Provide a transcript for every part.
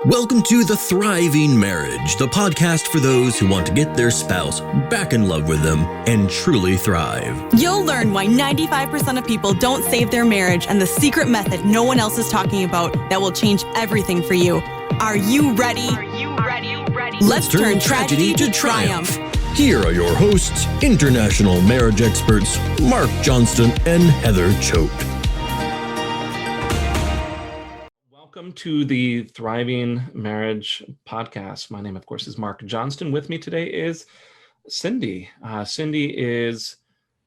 Welcome to The Thriving Marriage, the podcast for those who want to get their spouse back in love with them and truly thrive. You'll learn why 95% of people don't save their marriage and the secret method no one else is talking about that will change everything for you. Are you ready? Let's turn tragedy to triumph. Here are your hosts, international marriage experts, Marc, Johnston, and Heather Choate. Welcome to the Thriving Marriage podcast. My name, of course, is Marc Johnston. With me today is Cindy. Cindy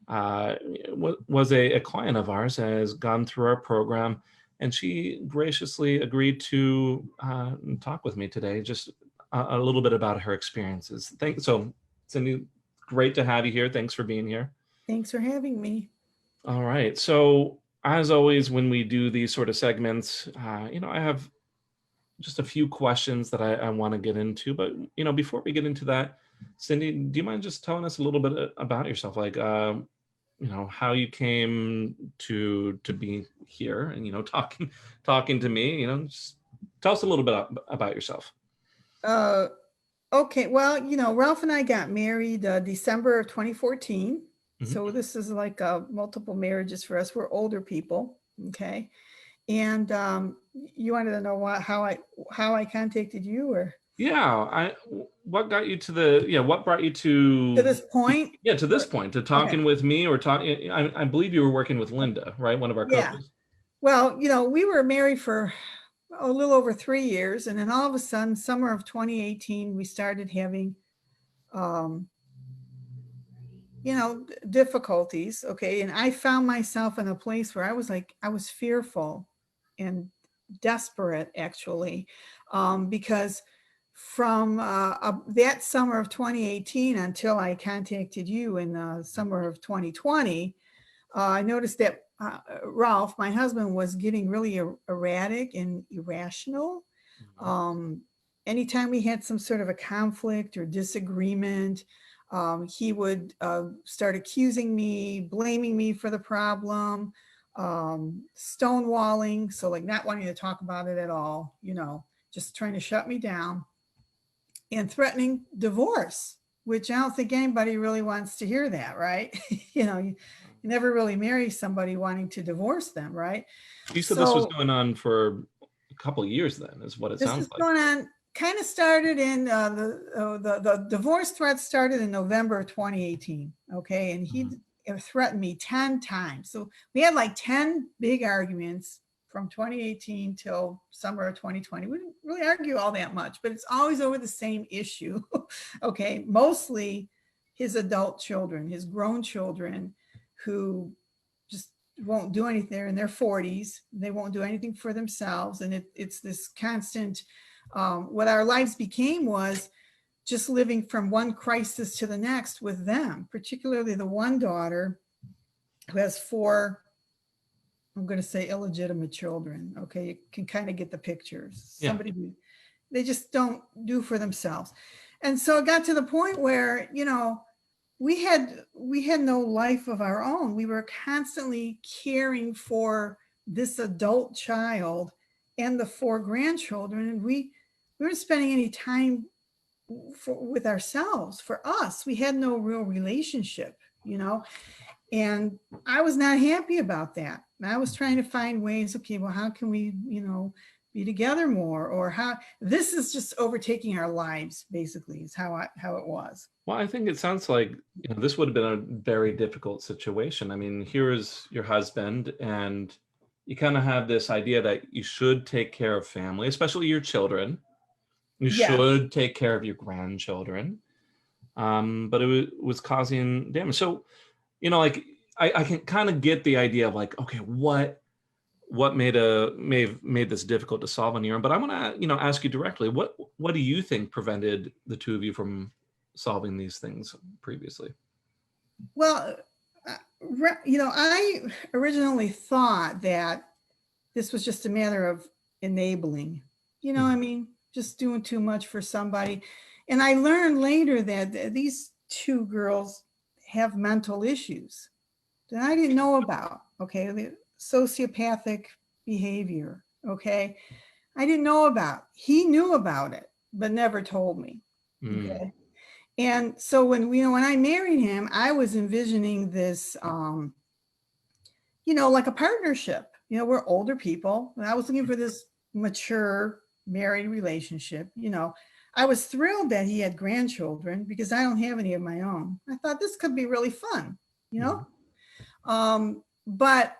was a client of ours, has gone through our program, and she graciously agreed to talk with me today, just a little bit about her experiences. So, Cindy, great to have you here. Thanks for being here. Thanks for having me. All right. So, as always, when we do these sort of segments, I have just a few questions that I want to get into. But, before we get into that, Cindy, do you mind just telling us a little bit about yourself? Like, how you came to be here and, talking to me, just tell us a little bit about yourself. Okay. Well, Ralph and I got married December of 2014. Mm-hmm. So this is like multiple marriages for us. We're older people. Okay. And you wanted to know how I contacted you, or? Yeah. What got you to what brought you to this point? Yeah. To this point, to talking with me or talking, I believe you were working with Linda, right? One of our coaches. Yeah. Well, we were married for a little over 3 years. And then all of a sudden, summer of 2018, we started having, difficulties. Okay. And I found myself in a place where I was fearful and desperate, actually, because from that summer of 2018 until I contacted you in the summer of 2020, I noticed that Ralph, my husband, was getting really erratic and irrational. Anytime we had some sort of a conflict or disagreement, he would start accusing me, blaming me for the problem, stonewalling. So like not wanting to talk about it at all, just trying to shut me down, and threatening divorce, which I don't think anybody really wants to hear that, right? You never really marry somebody wanting to divorce them, right? You said this was going on for a couple of years then, is what it sounds like. This is going on. Kind of started in the divorce threat started in November of 2018. Okay. And he threatened me 10 times. So we had like 10 big arguments from 2018 till summer of 2020. We didn't really argue all that much, but it's always over the same issue. Okay. Mostly his adult children, his grown children who just won't do anything. They're in their 40s. They won't do anything for themselves. And it's this constant, what our lives became was just living from one crisis to the next with them, particularly the one daughter who has 4, I'm going to say illegitimate children. Okay. You can kind of get the pictures. Yeah. Somebody who they just don't do for themselves. And so it got to the point where, we had no life of our own. We were constantly caring for this adult child and the 4 grandchildren. And we weren't spending any time with ourselves, for us. We had no real relationship, and I was not happy about that. And I was trying to find ways, okay, well, how can we, be together more, or how this is just overtaking our lives, basically, is how it was. Well, I think it sounds like, this would have been a very difficult situation. I mean, here's your husband, and you kind of have this idea that you should take care of family, especially your children. You should take care of your grandchildren, but it was causing damage. So, I can kind of get the idea of like, okay, what may have made this difficult to solve on your own. But I want to, ask you directly, what do you think prevented the two of you from solving these things previously? Well, I originally thought that this was just a matter of enabling. Just doing too much for somebody. And I learned later that these 2 girls have mental issues that I didn't know about. Okay. The sociopathic behavior. Okay. I didn't know about. He knew about it, but never told me. Okay. And so when I married him, I was envisioning this, like a partnership. We're older people, and I was looking for this mature married relationship. I was thrilled that he had grandchildren because I don't have any of my own. I thought this could be really fun, but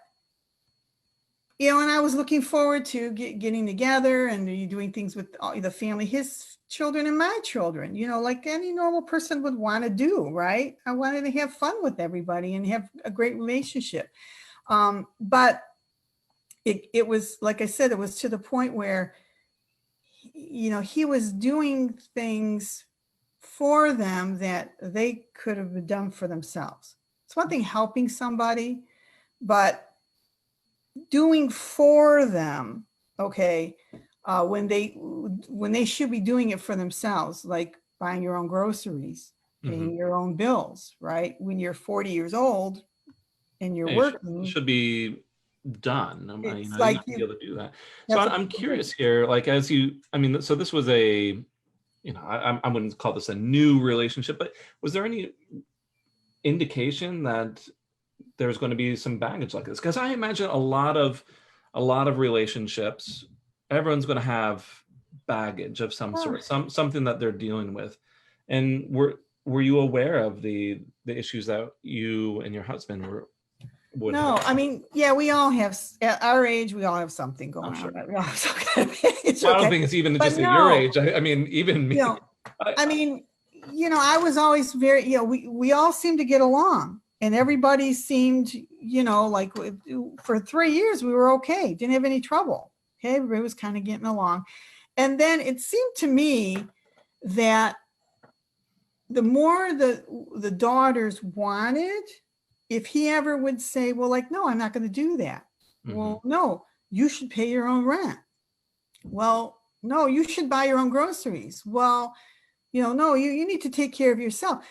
and I was looking forward to getting together and doing things with the family, his children and my children, like any normal person would want to do, right? I wanted to have fun with everybody and have a great relationship. But it was, like I said, it was to the point where, he was doing things for them that they could have done for themselves. It's one thing helping somebody, but doing for them, okay, when they should be doing it for themselves, like buying your own groceries, paying your own bills, right? When you're 40 years old and you're working, should be done. It's you like have to be able to do that. So I'm curious here, like so this was a, I wouldn't call this a new relationship, but was there any indication that there's going to be some baggage like this? Because I imagine a lot of relationships, everyone's going to have baggage of some sort, something that they're dealing with. And were you aware of the issues that you and your husband would have? I mean, yeah, we all have, at our age, we all have something going on. Right? We all have some kind of age, I don't think it's even just at your age. I mean, even me. I was always very, we all seemed to get along, and everybody seemed, like for 3 years we were okay, didn't have any trouble. Okay, everybody was kind of getting along. And then it seemed to me that the more the daughters wanted, if he ever would say, well, like, no, I'm not going to do that. Well, no, you should pay your own rent. Well, no, you should buy your own groceries. Well, no, you need to take care of yourself.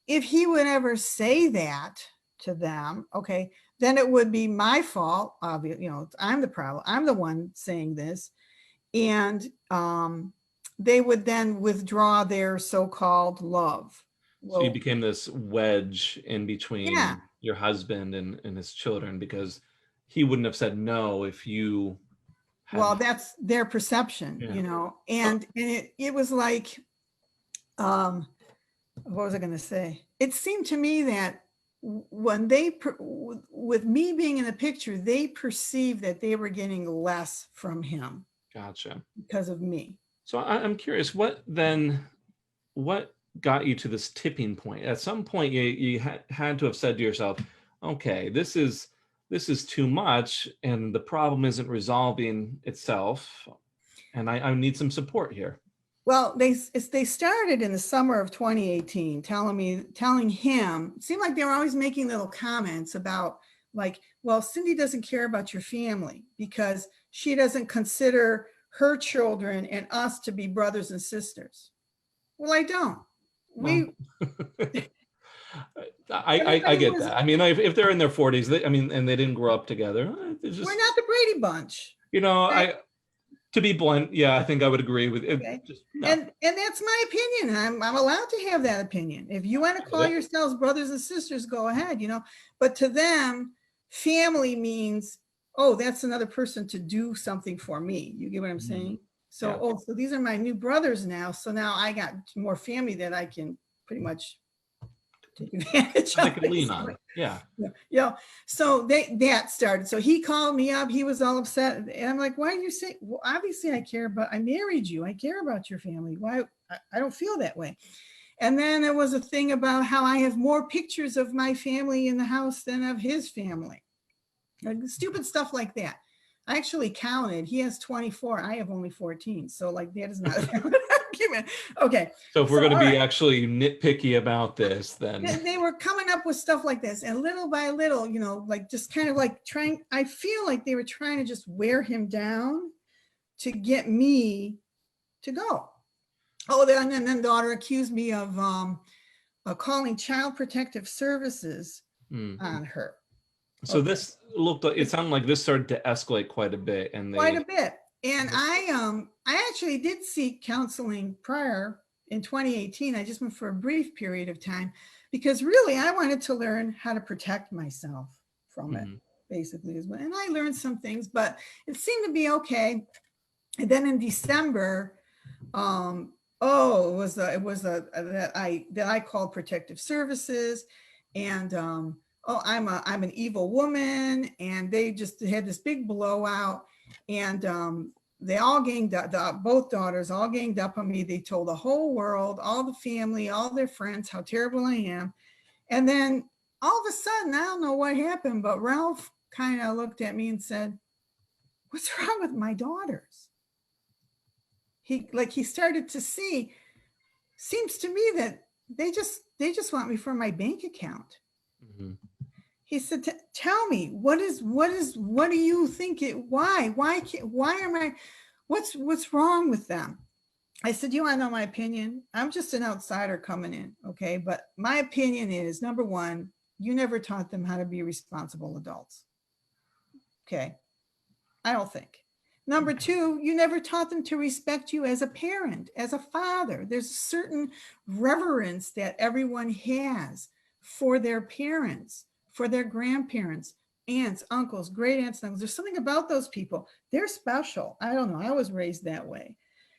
If he would ever say that to them, okay, then it would be my fault. Obviously, I'm the problem. I'm the one saying this. And they would then withdraw their so-called love. So you became this wedge in between your husband and his children, because he wouldn't have said no if you had. Well, that's their perception, and it was like, what was I going to say? It seemed to me that when with me being in the picture, they perceived that they were getting less from him. Gotcha. Because of me. So I'm curious, what got you to this tipping point? At some point you had to have said to yourself, okay, this is too much, and the problem isn't resolving itself, and I need some support here. Well, they started in the summer of 2018 telling him, it seemed like they were always making little comments about, like, well, Cindy doesn't care about your family because she doesn't consider her children and us to be brothers and sisters. Well, I don't. I get that. I mean, if they're in their 40s, and they didn't grow up together. We're not the Brady Bunch. Right? To be blunt, yeah, I think I would agree with it. Okay. And that's my opinion. I'm allowed to have that opinion. If you want to call yourselves brothers and sisters, go ahead, But to them, family means, oh, that's another person to do something for me. You get what I'm saying? So, so these are my new brothers now. So now I got more family that I can pretty much take advantage of. I can lean on. Yeah. So that started. So he called me up. He was all upset. And I'm like, why do you say? Well, obviously I married you. I care about your family. Why? I don't feel that way. And then there was a thing about how I have more pictures of my family in the house than of his family. Like, stupid stuff like that. I actually counted. He has 24. I have only 14. So like that is not an argument. Okay. So if we're going to be actually nitpicky about this, then they were coming up with stuff like this, and little by little, like just kind of like trying. I feel like they were trying to just wear him down to get me to go. Oh, and then daughter accused me of calling Child Protective Services on her. So this it sounded like this started to escalate quite a bit, and quite a bit. And I actually did seek counseling prior in 2018. I just went for a brief period of time because really I wanted to learn how to protect myself from it, basically as well. And I learned some things, but it seemed to be okay. And then in December, it was that I called protective services, and I'm an evil woman, and they just had this big blowout, and they all ganged up. Both daughters all ganged up on me. They told the whole world, all the family, all their friends, how terrible I am. And then all of a sudden, I don't know what happened, but Ralph kind of looked at me and said, "What's wrong with my daughters?" He started to see, seems to me that they just want me for my bank account. He said, "Tell me, what do you think why am I, what's wrong with them?" I said, "You want to know my opinion? I'm just an outsider coming in, okay? But my opinion is, number one, you never taught them how to be responsible adults. Okay. I don't think. Number two, you never taught them to respect you as a parent, as a father. There's a certain reverence that everyone has for their parents, for their grandparents, aunts, uncles, great aunts, uncles. There's something about those people. They're special. I don't know. I was raised that way."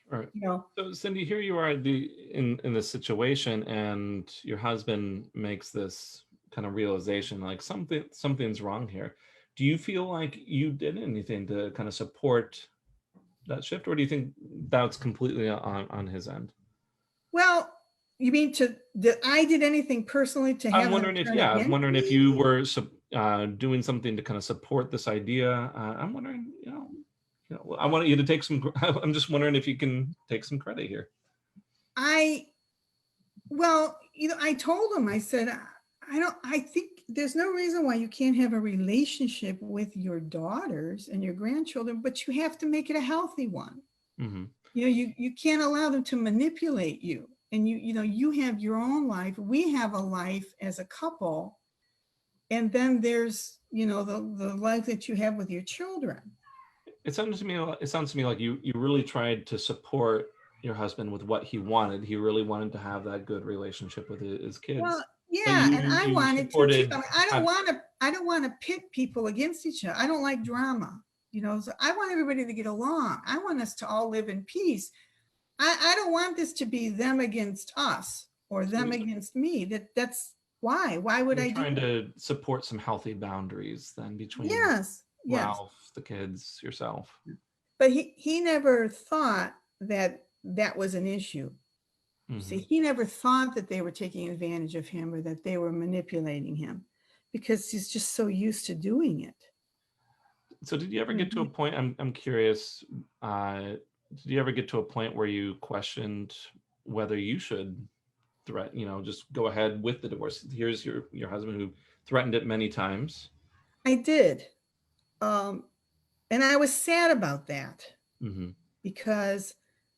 Right. You know. So Cindy, here you are in this situation, and your husband makes this kind of realization, like something's wrong here. Do you feel like you did anything to kind of support that shift, or do you think that's completely on his end? Well, you mean that I did anything personally to have? I'm wondering if you were doing something to kind of support this idea. I'm wondering, I want you to take some. I'm just wondering if you can take some credit here. I told him. I said, I think there's no reason why you can't have a relationship with your daughters and your grandchildren, but you have to make it a healthy one. You can't allow them to manipulate you. And you have your own life. We have a life as a couple. And then there's, the life that you have with your children. It sounds to me like you really tried to support your husband with what he wanted. He really wanted to have that good relationship with his kids. Well, yeah, and I wanted to. I don't want to pit people against each other. I don't like drama. So I want everybody to get along. I want us to all live in peace. I don't want this to be them against us or them against me. That's why. Why would I do? Trying to support some healthy boundaries then between Ralph, the kids, yourself. But he never thought that was an issue. See, he never thought that they were taking advantage of him or that they were manipulating him, because he's just so used to doing it. So did you ever get to a point, I'm curious, did you ever get to a point where you questioned whether you should just go ahead with the divorce? Here's your husband who threatened it many times. I did. And I was sad about that because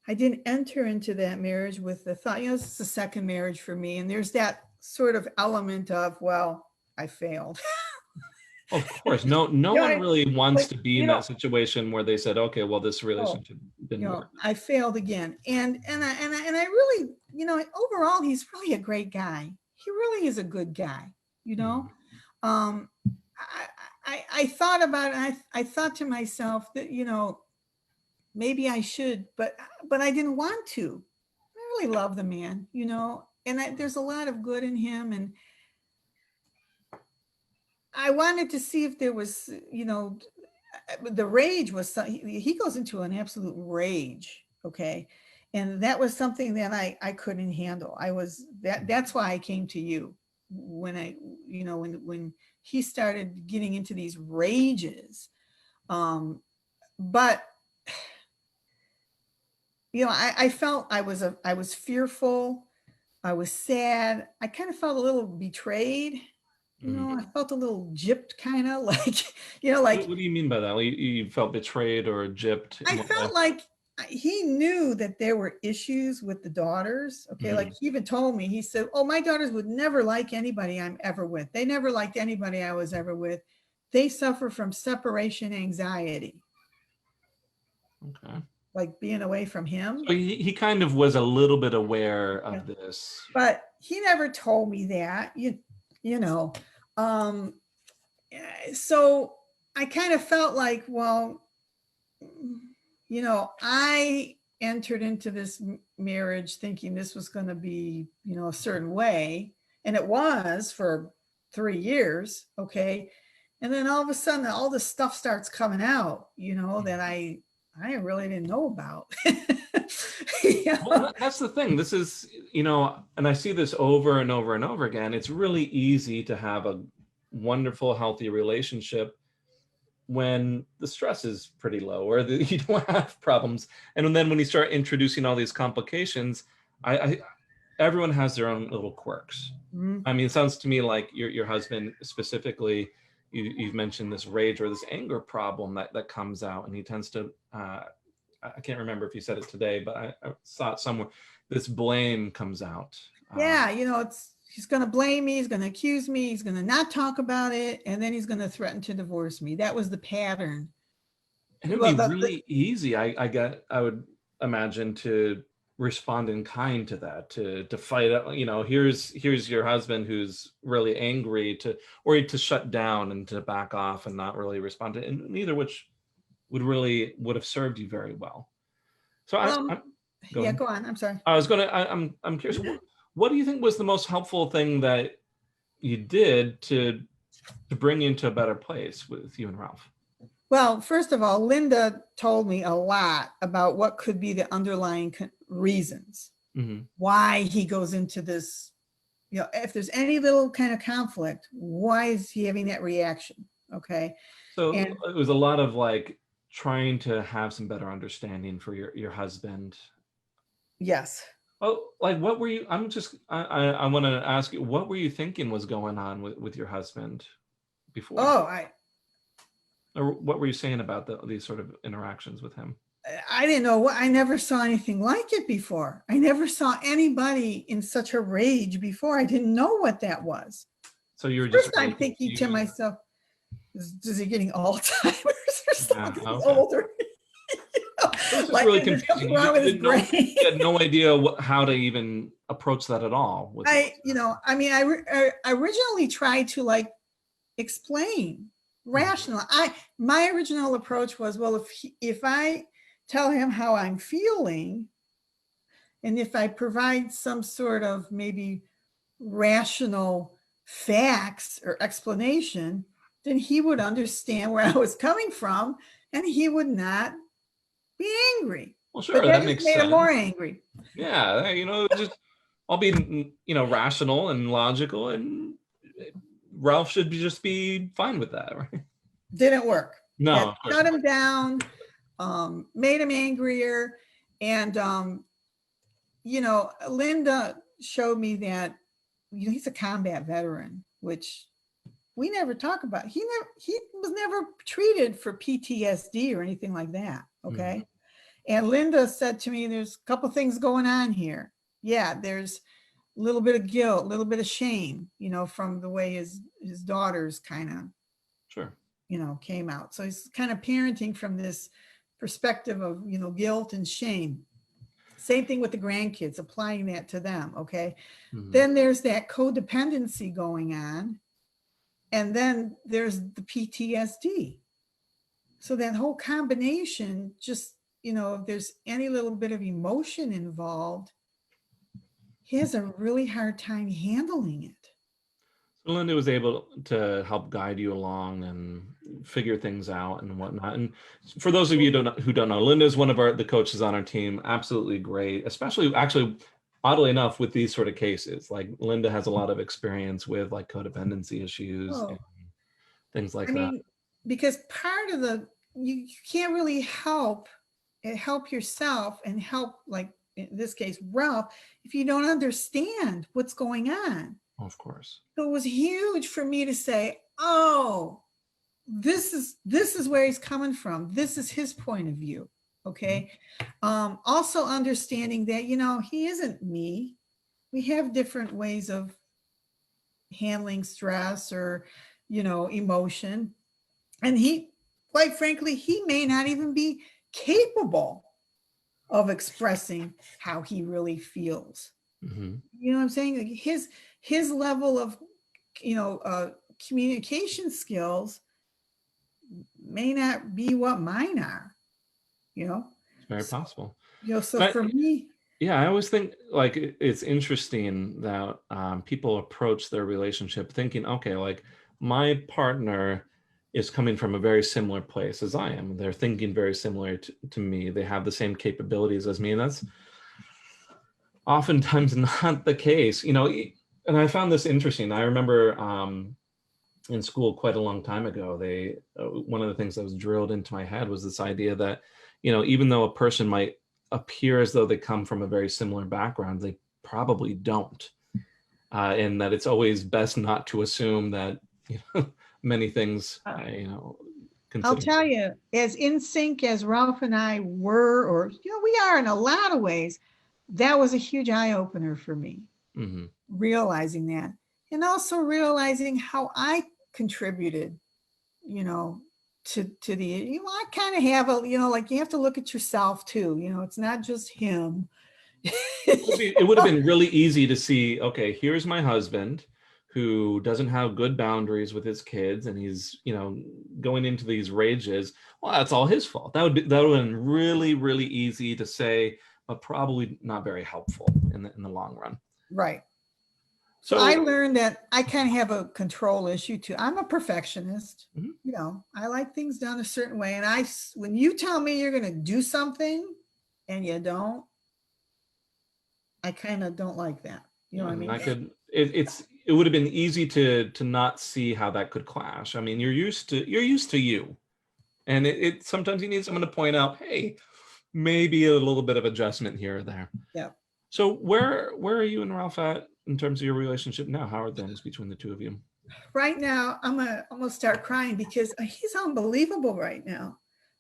I didn't enter into that marriage with the thought, this is the second marriage for me. And there's that sort of element of, well, I failed. Of course, no one really wants to be in that situation where they said, okay, well, this relationship didn't work. I failed again. And I really, overall, he's really a great guy. He really is a good guy, I thought about it. I thought to myself that, maybe I should, but I didn't want to. I really love the man, and there's a lot of good in him. And I wanted to see if there was, the rage was, he goes into an absolute rage. Okay. And that was something that I couldn't handle. That's why I came to you when when he started getting into these rages. But I felt I was fearful. I was sad. I kind of felt a little betrayed. I felt a little gypped, kind of like, like. What do you mean by that? You felt betrayed or gypped? I felt like he knew that there were issues with the daughters. Okay. Like he even told me, he said, "Oh, my daughters would never like anybody I'm ever with. They never liked anybody I was ever with. They suffer from separation anxiety." Okay. like being away from him. So he kind of was a little bit aware of this. But he never told me that, you know. So I kind of felt like, well, you know, I entered into this marriage thinking this was going to be, you know, a certain way. And it was for 3 years. Okay. And then all of a sudden, all this stuff starts coming out, you know, that I really didn't know about. You know? Well, that's the thing. This is, you know, and I see this over and over and over again. It's really easy to have a wonderful, healthy relationship when the stress is pretty low or you don't have problems. And then when you start introducing all these complications, everyone has their own little quirks. Mm-hmm. I mean, it sounds to me like your husband specifically, you've mentioned this rage or this anger problem that comes out, and he tends to, I can't remember if you said it today, but I saw it somewhere, this blame comes out. Yeah, you know, he's going to blame me, he's going to accuse me, he's going to not talk about it, and then he's going to threaten to divorce me. That was the pattern. And it would be really easy, I would imagine, to respond in kind to that, to fight it. You know, here's your husband who's really angry, or to shut down and to back off and not really respond to it, and neither which would have served you very well. So go on. I'm sorry. I'm curious. What do you think was the most helpful thing that you did to bring you into a better place with you and Ralph? Well, first of all, Linda told me a lot about what could be the underlying reasons why he goes into this. You know, if there's any little kind of conflict, why is he having that reaction? Okay. So it was a lot of like trying to have some better understanding for your husband. Yes. Oh, like what were you, I want to ask you, what were you thinking was going on with your husband before? Or what were you saying about these sort of interactions with him? I didn't know I never saw anything like it before. I never saw anybody in such a rage before. I didn't know what that was. So you were just I'm thinking to myself, is he getting Alzheimer's or something? He's older. This is like, really confusing. You had no idea how to even approach that at all. I originally tried to like explain rational. My original approach was, well, if I tell him how I'm feeling, and if I provide some sort of maybe rational facts or explanation, then he would understand where I was coming from, and he would not be angry. Well, sure, that makes sense. Made him more angry. Yeah, you know, just I'll be, you know, rational and logical, and Ralph should just be fine with that, right? Didn't work. No, shut him down, made him angrier, and you know, Linda showed me that, you know, he's a combat veteran, which we never talk about. He was never treated for PTSD or anything like that. Okay. And Linda said to me, there's a couple things going on here. Yeah, there's a little bit of guilt, a little bit of shame, you know, from the way his daughters kind of, you know, came out. So he's kind of parenting from this perspective of, you know, guilt and shame. Same thing with the grandkids, applying that to them. Okay. Then there's that codependency going on. And then there's the PTSD. So that whole combination, just, you know, if there's any little bit of emotion involved, he has a really hard time handling it. So Linda was able to help guide you along and figure things out and whatnot. And for those of you who don't know, Linda is one of the coaches on our team. Absolutely great, especially actually, oddly enough, with these sort of cases. Like Linda has a lot of experience with like codependency issues and things like that. I mean, because part of you can't really help yourself and help, like in this case, Ralph, if you don't understand what's going on. Of course. So it was huge for me to say, oh, this is where he's coming from. This is his point of view. Okay. Also understanding that, you know, he isn't me. We have different ways of handling stress or, you know, emotion. And he, quite frankly, he may not even be capable of expressing how he really feels. Mm-hmm. You know what I'm saying? Like his level of, communication skills may not be what mine are, It's very possible. So for me, yeah, I always think like it's interesting that people approach their relationship thinking, okay, like my partner is coming from a very similar place as I am. They're thinking very similar to me. They have the same capabilities as me. And that's oftentimes not the case, and I found this interesting. I remember in school quite a long time ago, one of the things that was drilled into my head was this idea that, even though a person might appear as though they come from a very similar background, they probably don't. And that it's always best not to assume that, many things, I'll tell you, as in sync as Ralph and I were, or, we are in a lot of ways, that was a huge eye opener for me, realizing that. And also realizing how I contributed, to the, I kind of have like you have to look at yourself too, it's not just him. It would have been really easy to see, okay, here's my husband who doesn't have good boundaries with his kids, and he's, going into these rages. Well, that's all his fault. That would have been really, really easy to say, but probably not very helpful in the long run. Right. So I learned that I kind of have a control issue too. I'm a perfectionist. I like things done a certain way. And when you tell me you're going to do something and you don't, I kind of don't like that. You know what I mean? It would have been easy to not see how that could clash. I mean, you're used to you. And it sometimes you need someone to point out, hey, maybe a little bit of adjustment here or there. Yeah. So where are you and Ralph at in terms of your relationship now? How are things between the two of you? Right now, I'm gonna start crying because he's unbelievable right now.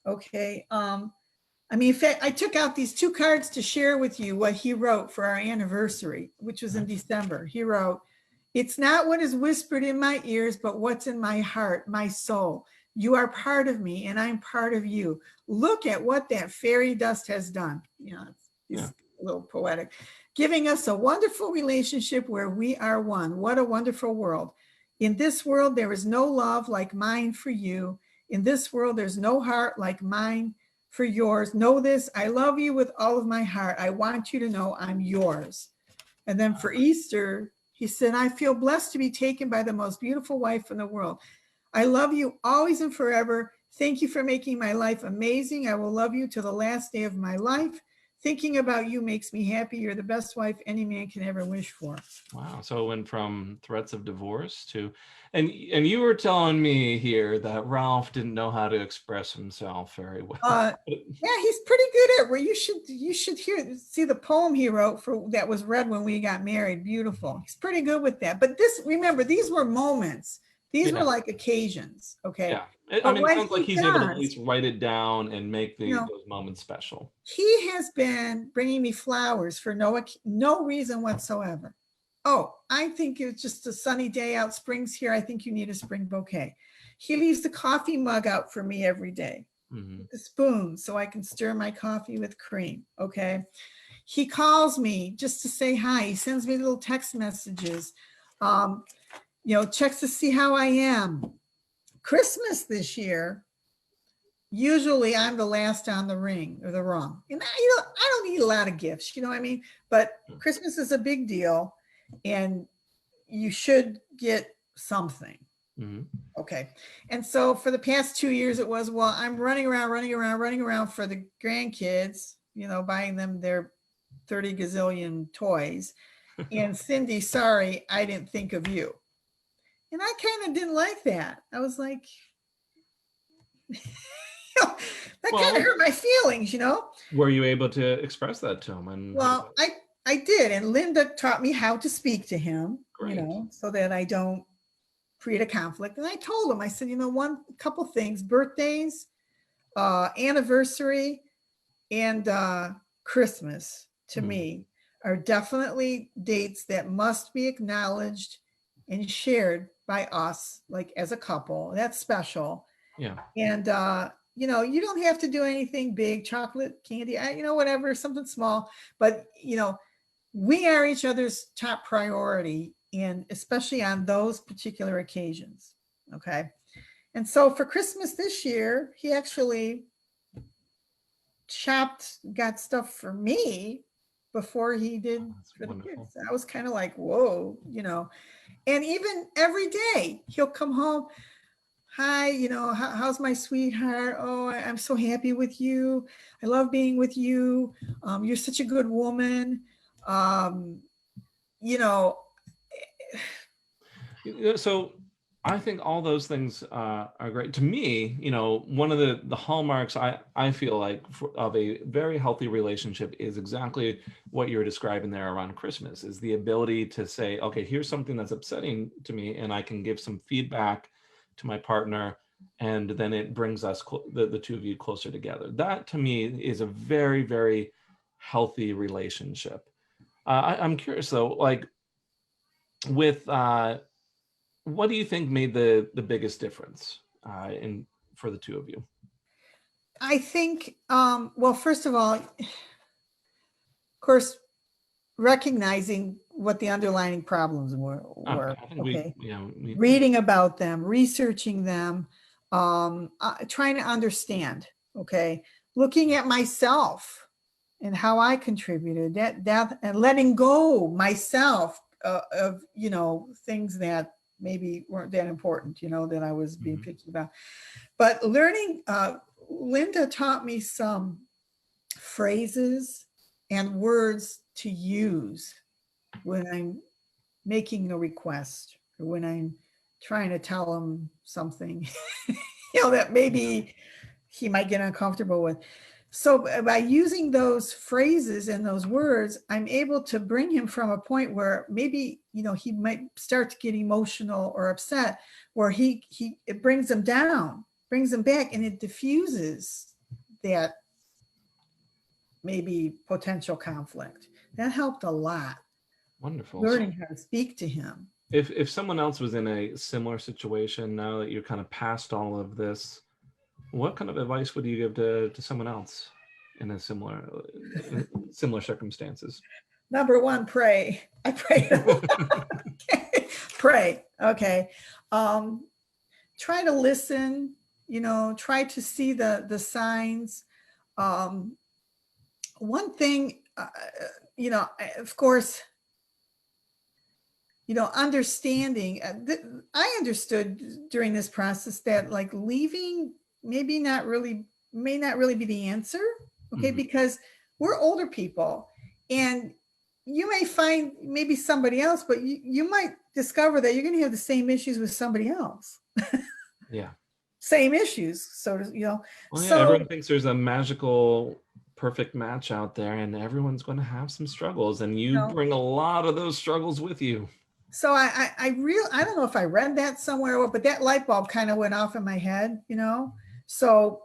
Okay. In fact, I took out these 2 cards to share with you what he wrote for our anniversary, which was in December. He wrote, "It's not what is whispered in my ears, but what's in my heart, my soul. You are part of me and I'm part of you. Look at what that fairy dust has done." It's a little poetic. "Giving us a wonderful relationship where we are one. What a wonderful world. In this world, there is no love like mine for you. In this world, there's no heart like mine for yours. Know this, I love you with all of my heart. I want you to know I'm yours." And then for Easter, he said, "I feel blessed to be taken by the most beautiful wife in the world. I love you always and forever. Thank you for making my life amazing. I will love you to the last day of my life. Thinking about you makes me happy. You're the best wife any man can ever wish for." Wow. So it went from threats of divorce to, and you were telling me here that Ralph didn't know how to express himself very well. Yeah, he's pretty good at where you should see the poem he wrote that was read when we got married. Beautiful. He's pretty good with that. But remember, these were moments. These were like occasions. Okay. Yeah. It sounds like he's able to at least write it down and make those moments special. He has been bringing me flowers for no reason whatsoever. "Oh, I think it's just a sunny day out. Spring's here. I think you need a spring bouquet." He leaves the coffee mug out for me every day, with a spoon, so I can stir my coffee with cream. Okay. He calls me just to say hi. He sends me little text messages, checks to see how I am. Christmas this year, usually I'm the last on the ring or the rung. And I don't need a lot of gifts, you know what I mean? But Christmas is a big deal and you should get something. Okay. And so for the past 2 years, it was, well, I'm running around for the grandkids, buying them their 30 gazillion toys. And Cindy, sorry, I didn't think of you. And I kind of didn't like that. I was like, that kind of hurt my feelings, Were you able to express that to him? Well, I did. And Linda taught me how to speak to him, Great. So that I don't create a conflict. And I told him, I said, a couple things, birthdays, anniversary, and Christmas to me are definitely dates that must be acknowledged and shared by us, like as a couple. That's special. Yeah. And you know, you don't have to do anything big, chocolate, candy, you know, whatever, something small, but, you know, we are each other's top priority, and especially on those particular occasions. Okay. And so for Christmas this year, he actually got stuff for me before he did for the kids. I was kind of like, whoa, you know, and even every day he'll come home. Hi, you know, how's my sweetheart? Oh, I'm so happy with you. I love being with you. You're such a good woman. You know. So I think all those things are great. To me, you know, one of the hallmarks I feel like of a very healthy relationship is exactly what you're describing there around Christmas, is the ability to say, okay, here's something that's upsetting to me, and I can give some feedback to my partner, and then it brings us the two of you closer together. That to me is a very, very healthy relationship. I'm curious though, like with what do you think made the biggest difference for the two of you? I think, well, first of all, of course, recognizing what the underlying problems were. Okay. Reading about them, researching them, trying to understand. Okay. Looking at myself and how I contributed, that and letting go myself of, you know, things that maybe weren't that important, you know, that I was being picky about. But learning, Linda taught me some phrases and words to use when I'm making a request or when I'm trying to tell him something, you know, that maybe he might get uncomfortable with. So by using those phrases and those words, I'm able to bring him from a point where maybe, you know, he might start to get emotional or upset, where it brings him down, brings him back, and it diffuses that maybe potential conflict. That helped a lot. Wonderful. Learning how to speak to him. If someone else was in a similar situation, now that you're kind of past all of this, what kind of advice would you give to someone else in a similar circumstances? Number one, pray. I pray. Pray. Okay. Try to listen, you know, try to see the signs. One thing, you know, of course, you know, understanding, I understood during this process that like leaving may not really be the answer. Okay. Because we're older people, and you may find maybe somebody else, but you might discover that you're going to have the same issues with somebody else. Yeah. Same issues. So, you know, well, yeah, everyone thinks there's a magical perfect match out there, and everyone's going to have some struggles, and you bring a lot of those struggles with you. So I don't know if I read that somewhere, but that light bulb kind of went off in my head, you know? So,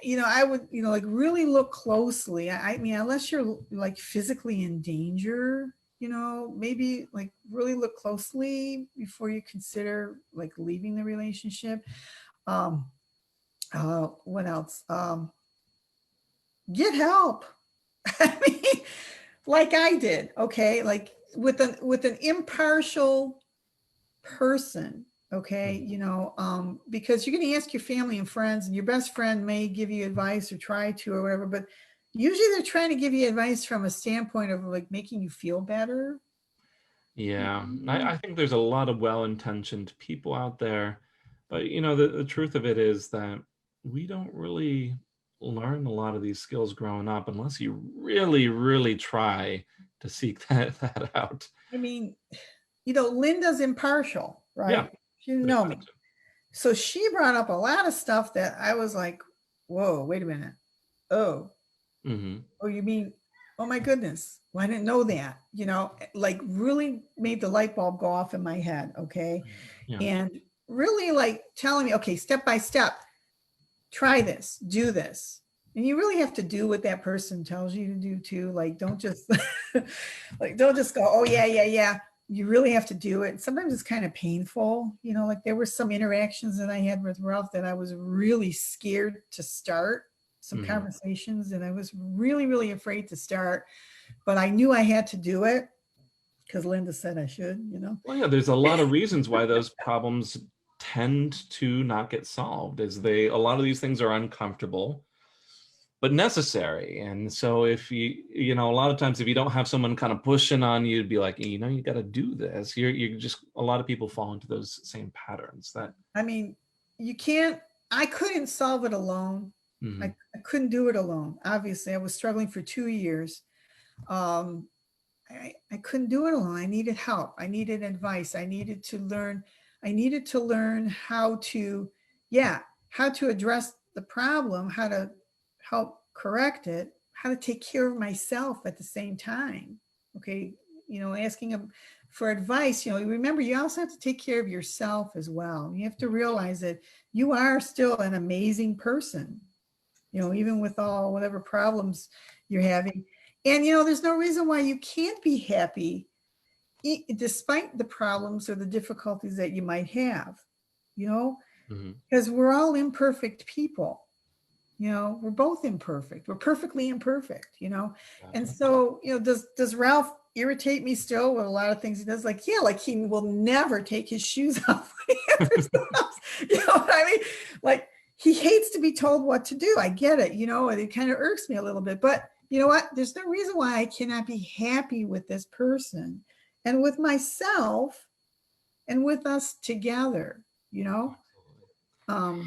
you know, I would, you know, like really look closely. I mean, unless you're like physically in danger, you know, maybe like really look closely before you consider like leaving the relationship. What else? Get help. I mean, like I did, okay? Like with an impartial person, okay? You know, because you're going to ask your family and friends, and your best friend may give you advice or try to or whatever, but usually they're trying to give you advice from a standpoint of like making you feel better. Yeah, I think there's a lot of well-intentioned people out there, but you know, the truth of it is that we don't really learn a lot of these skills growing up unless you really, really try to seek that out. I mean, you know, Linda's impartial, right? Yeah. She didn't know me. So she brought up a lot of stuff that I was like, whoa, wait a minute. Oh, oh, you mean, oh my goodness. Well, I didn't know that, you know, like really made the light bulb go off in my head. Okay. Yeah. And really like telling me, okay, step by step, try this, do this. And you really have to do what that person tells you to do too. Like, don't just go, oh yeah. you really have to do it. Sometimes it's kind of painful, like there were some interactions that I had with Ralph that I was really scared to start, some conversations, and I was really, really afraid to start, but I knew I had to do it because Linda said I should, Well, yeah, there's a lot of reasons why those problems tend to not get solved, a lot of these things are uncomfortable, but necessary. And so if a lot of times if you don't have someone kind of pushing on you to be like, you got to do this, you're just, a lot of people fall into those same patterns that. I mean, I couldn't solve it alone. I couldn't do it alone. Obviously, I was struggling for 2 years. I couldn't do it alone. I needed help. I needed advice. I needed to learn how to address the problem, how to help correct it, how to take care of myself at the same time. Okay. Asking them for advice, remember, you also have to take care of yourself as well. You have to realize that you are still an amazing person, even with all whatever problems you're having. And, there's no reason why you can't be happy despite the problems or the difficulties that you might have, because we're all imperfect people. We're both imperfect. We're perfectly imperfect, And so, does Ralph irritate me still with a lot of things he does? Like he will never take his shoes off. You know what I mean? Like, he hates to be told what to do. I get it, and it kind of irks me a little bit, but you know what? There's no reason why I cannot be happy with this person and with myself and with us together, Well,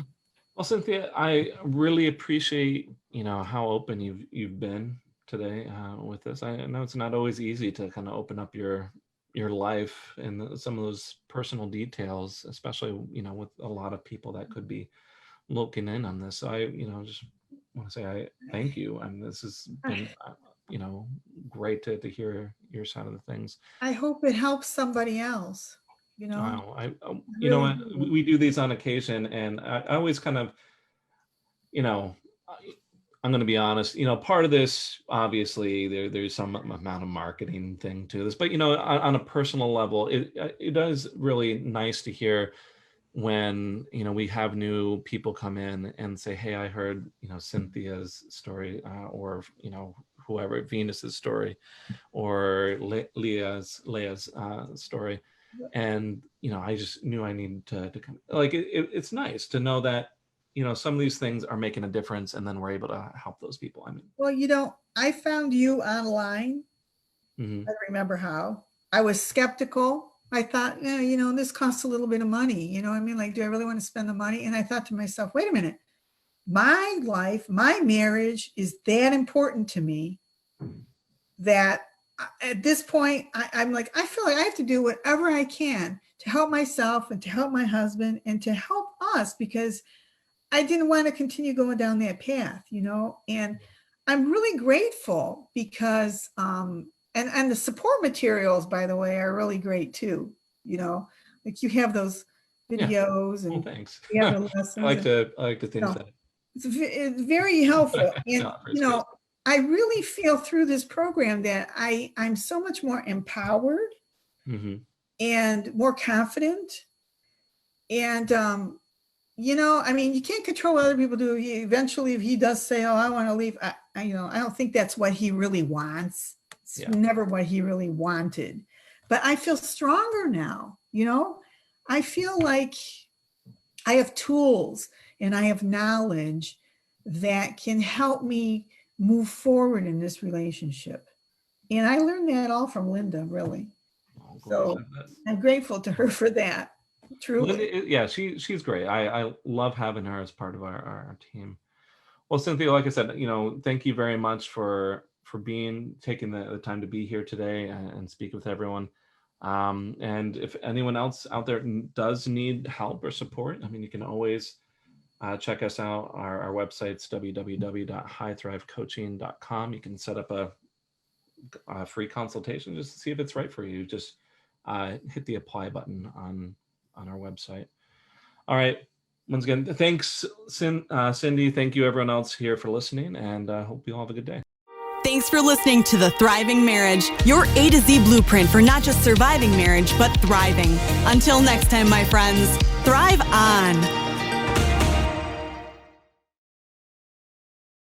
Cynthia, I really appreciate, how open you've been today with this. I know it's not always easy to kind of open up your life and some of those personal details, especially, with a lot of people that could be looking in on this. So I, just want to say I thank you. And this has been, great to hear your side of the things. I hope it helps somebody else. Wow. We do these on occasion, and I always kind of, I'm going to be honest, part of this, obviously there's some amount of marketing thing to this, but, on a personal level, it does really nice to hear when, we have new people come in and say, hey, I heard, Cynthia's story, or, whoever, Venus's story, or Leah's story. And, I just knew I needed to come, like, it's nice to know that, some of these things are making a difference, and then we're able to help those people. I mean, well, I found you online. I don't remember how. I was skeptical. I thought, this costs a little bit of money. I mean? Like, do I really want to spend the money? And I thought to myself, wait a minute, my life, my marriage is that important to me that at this point, I'm like, I feel like I have to do whatever I can to help myself and to help my husband and to help us, because I didn't want to continue going down that path, and I'm really grateful because, and the support materials, by the way, are really great too. Like you have those videos and thanks. You have the lessons. I like to think that it's very helpful. And, I really feel through this program that I'm so much more empowered and more confident. And, I mean, you can't control what other people do. Eventually, if he does say, oh, I want to leave, I don't think that's what he really wants. It's never what he really wanted. But I feel stronger now, I feel like I have tools and I have knowledge that can help me move forward in this relationship. And I learned that all from Linda, really. So I'm grateful to her for that. Truly. Linda, she's great. I love having her as part of our team. Well, Cynthia, like I said, thank you very much for taking the time to be here today and speak with everyone. And if anyone else out there does need help or support, I mean, you can always check us out. Our website's www.highthrivecoaching.com. You can set up a free consultation just to see if it's right for you. Just hit the apply button on our website. All right. Once again, thanks, Cindy. Thank you, everyone else here, for listening, and hope you all have a good day. Thanks for listening to The Thriving Marriage, your A to Z blueprint for not just surviving marriage, but thriving. Until next time, my friends, thrive on.